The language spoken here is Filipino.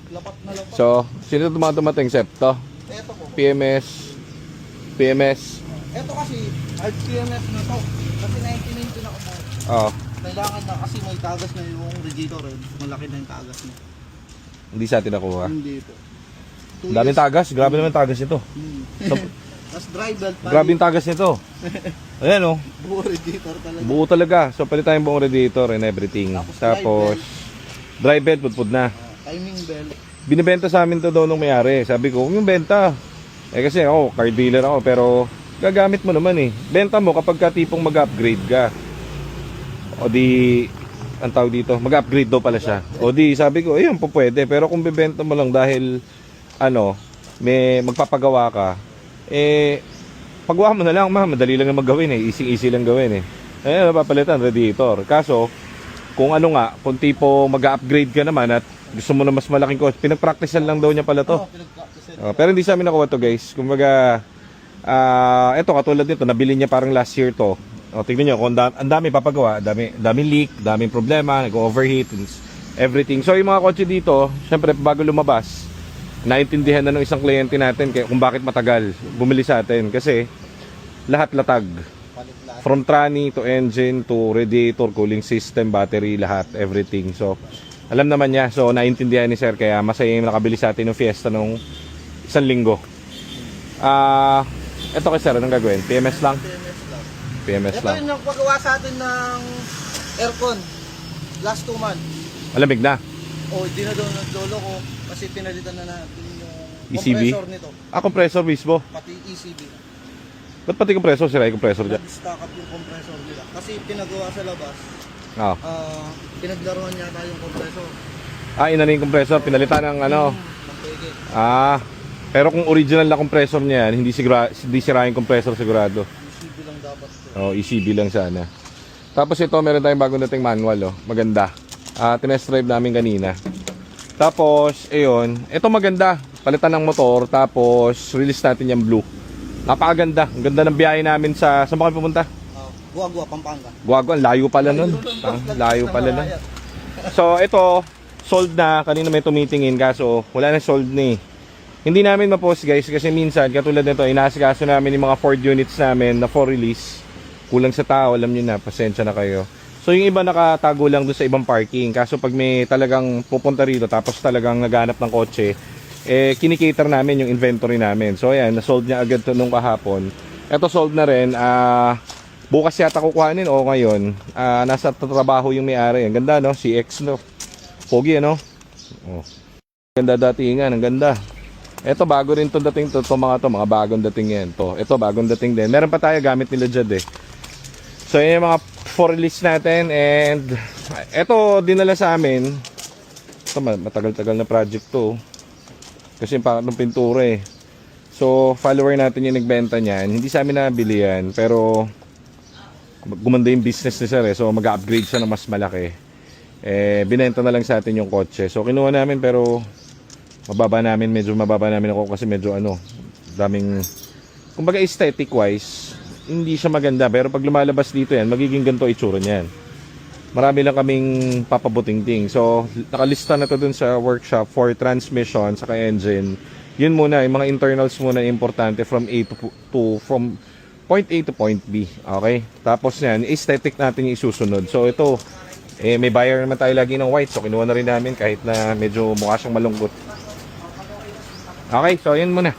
Lapat na lapat. So, sino dumating? Septo? Ito po. PMS. Ito kasi, hard PMS na to. Kasi 1990 na ako po. Oo. Kailangan na kasi may tagas na yung radiator eh. Malaki na yung tagas niya. Hindi sa atin nakuha. Hindi po. Ang daming tagas. Grabe naman tagas nito. So, Tapos dry belt pa. grabe yung tagas nito. Ayan oh. Buo radiator talaga. Buo talaga. So, palit tayong buong radiator and everything. Tapos dry belt, pudpud na. Timing belt. Binibenta sa amin to daw nung may-ari. Sabi ko, huwag yung benta. Eh kasi ako, car dealer ako, pero gagamit mo naman eh. Benta mo kapag ka tipong mag-upgrade ka. O di, ang tawag dito, mag-upgrade daw pala siya. O di, sabi ko, ayun po pwede. Pero kung bibenta mo lang dahil, may magpapagawa ka, pagawa mo na lang, madali lang na maggawin eh. Easy lang gawin eh. Ayun, papalitan, radiator. Kaso, kung kung tipo mag-upgrade ka naman at gusto mo na mas malaking cost, pinag-practicean lang daw niya pala to. Pero hindi sa amin nakuha to guys. Kumbaga, eto katulad nito, nabili niya parang last year to. Tingnan nyo, ang dami papagawa, dami leak, daming problema, nag-overheat, everything. So yung mga kotse dito, syempre bago lumabas, naintindihan na ng isang kliyente natin kung bakit matagal bumili sa atin. Kasi lahat latag. From tranny to engine to radiator, cooling system, battery, lahat, everything. So, alam naman niya. So, naintindihan ni sir. Kaya masaya yung nakabili sa atin ng Fiesta nung 1 linggo. Ito kay sir, anong gagawin? PMS lang? PMS Ito lang. yung nagpagawa sa atin ng aircon. Last 2 months. Malamig na. Hindi na daw naglolo ko kasi pinalitan na natin yung ECB? compressor nito. Compressor mismo. Pati ECB. Ba't pati compressor? Sira yung compressor dyan. Nag-stack up yung compressor nila. Kasi pinagawa sa labas. Oo. Pinaglaruan niya yung compressor. Ina na yung compressor. Pinalitan ng Magpege. Pero kung original na compressor niya, hindi sira yung compressor sigurado. ECB lang dapat. ECB lang sana. Tapos ito, meron tayong bagong dating manual. Maganda. Tinest drive namin kanina. Tapos, ayun. Ito maganda. Palitan ng motor. Tapos, release natin yung blue. Napakaganda. Ang ganda ng biyahe namin saan ba kami pumunta? Guagua, Pampanga. Guagua, layo pala nun. Layo pala nun. So, ito, sold na. Kanina may tumitingin kaso wala na sold na eh. Hindi namin ma-post guys kasi minsan, katulad nito, inaasikaso namin yung mga Ford units namin na for release. Kulang sa tao, alam nyo na, pasensya na kayo. So, yung iba nakatago lang doon sa ibang parking. Kaso pag may talagang pupunta rito tapos talagang naghanap ng kotse, kinikater namin yung inventory namin. So ayan, na-sold niya agad to nung kahapon. Ito sold na rin. Bukas yata kukuhanin o ngayon. Nasa trabaho yung may-ari. Ang ganda no, CX no. Pogi ano. Ganda datingan, ang ganda. Ito bago rin to dating to, mga bagong dating yan to. Ito bagong dating din. Meron pa tayo gamit nila Jad eh. So yan yung mga for release natin and ito dinala sa amin. Ito matagal-tagal na project to. Kasi yung pangatlong pintura eh. So, follower natin yung nagbenta niyan. Hindi sa amin nabili yan. Pero, gumanda yung business ni sir eh. So, mag-upgrade siya ng mas malaki. Binenta na lang sa atin yung kotse. So, kinuha namin pero, medyo mababa namin ako kasi medyo daming, kumbaga aesthetic wise, hindi siya maganda. Pero pag lumalabas dito yan, magiging ganito itsura niyan. Marami lang kaming papabuting-ting. So, nakalista na to dun sa workshop for transmission saka engine. Yun muna, yung mga internals muna importante from from point A to point B. Okay? Tapos yan, aesthetic natin yung isusunod. So, ito, may buyer naman tayo lagi ng white. So, kinuha na rin namin kahit na medyo mukha siyang malungkot. Okay, so yun muna.